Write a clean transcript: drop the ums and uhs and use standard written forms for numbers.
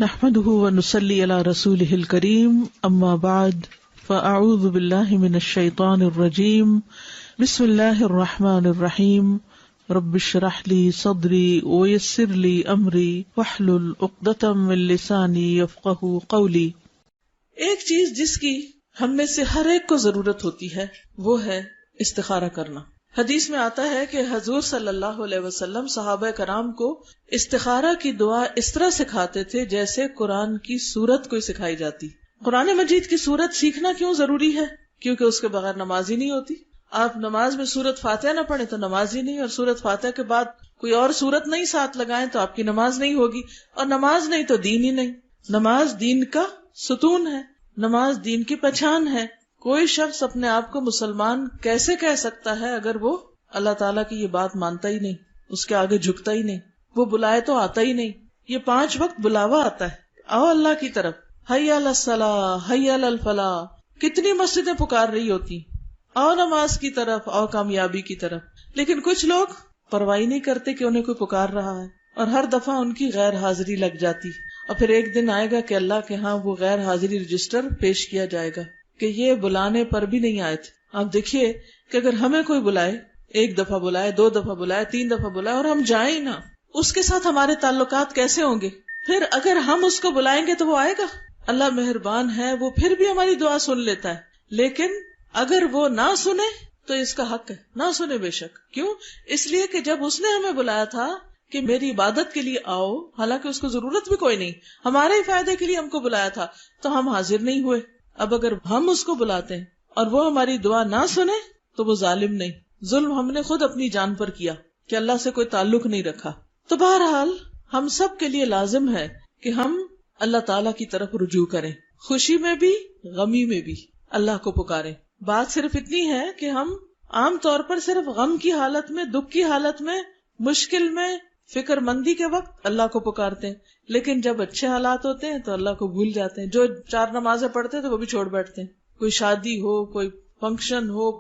نحمده ونصلي على رسوله الكريم اما بعد فاعوذ بالله من الشيطان الرجيم بسم الله الرحمن الرحيم رب اشرح لي صدري ويسر لي امري واحلل عقدة من لساني يفقهوا قولي۔ ایک چیز جس کی ہم میں سے ہر ایک کو ضرورت ہوتی ہے وہ ہے استخارہ کرنا۔ حدیث میں آتا ہے کہ حضور صلی اللہ علیہ وسلم صحابہ کرام کو استخارہ کی دعا اس طرح سکھاتے تھے جیسے قرآن کی سورت کوئی سکھائی جاتی۔ قرآن مجید کی سورت سیکھنا کیوں ضروری ہے؟ کیونکہ اس کے بغیر نماز ہی نہیں ہوتی۔ آپ نماز میں سورت فاتحہ نہ پڑھیں تو نماز ہی نہیں، اور سورت فاتحہ کے بعد کوئی اور سورت نہیں ساتھ لگائیں تو آپ کی نماز نہیں ہوگی، اور نماز نہیں تو دین ہی نہیں۔ نماز دین کا ستون ہے، نماز دین کی پہچان ہے۔ کوئی شخص اپنے آپ کو مسلمان کیسے کہہ سکتا ہے اگر وہ اللہ تعالیٰ کی یہ بات مانتا ہی نہیں، اس کے آگے جھکتا ہی نہیں، وہ بلائے تو آتا ہی نہیں۔ یہ 5 وقت بلاوا آتا ہے، آؤ اللہ کی طرف، حی علی الصلاۃ، حی علی الفلاح۔ کتنی مسجدیں پکار رہی ہوتی، آؤ نماز کی طرف، آؤ کامیابی کی طرف، لیکن کچھ لوگ پرواہ نہیں کرتے کہ انہیں کوئی پکار رہا ہے، اور ہر دفعہ ان کی غیر حاضری لگ جاتی، اور پھر ایک دن آئے گا کہ اللہ کے ہاں وہ غیر حاضری رجسٹر پیش کیا جائے گا کہ یہ بلانے پر بھی نہیں آئے تھے۔ آپ دیکھیے کہ اگر ہمیں کوئی بلائے، 1 دفعہ بلائے، 2 دفعہ بلائے، 3 دفعہ بلائے، اور ہم جائیں نہ، اس کے ساتھ ہمارے تعلقات کیسے ہوں گے؟ پھر اگر ہم اس کو بلائیں گے تو وہ آئے گا؟ اللہ مہربان ہے، وہ پھر بھی ہماری دعا سن لیتا ہے، لیکن اگر وہ نہ سنے تو اس کا حق ہے، نہ سنے بے شک۔ کیوں؟ اس لیے کہ جب اس نے ہمیں بلایا تھا کہ میری عبادت کے لیے آؤ، حالانکہ اس کو ضرورت بھی کوئی نہیں، ہمارے ہی فائدے کے لیے ہم کو بلایا تھا، تو ہم حاضر نہیں ہوئے۔ اب اگر ہم اس کو بلاتے ہیں اور وہ ہماری دعا نہ سنے تو وہ ظالم نہیں، ظلم ہم نے خود اپنی جان پر کیا کہ اللہ سے کوئی تعلق نہیں رکھا۔ تو بہرحال ہم سب کے لیے لازم ہے کہ ہم اللہ تعالیٰ کی طرف رجوع کریں، خوشی میں بھی غمی میں بھی اللہ کو پکاریں۔ بات صرف اتنی ہے کہ ہم عام طور پر صرف غم کی حالت میں، دکھ کی حالت میں، مشکل میں، فکر مندی کے وقت اللہ کو پکارتے ہیں، لیکن جب اچھے حالات ہوتے ہیں تو اللہ کو بھول جاتے ہیں۔ جو 4 نمازیں پڑھتے ہیں تو وہ بھی چھوڑ بیٹھتے ہیں۔ کوئی شادی ہو، کوئی فنکشن ہو،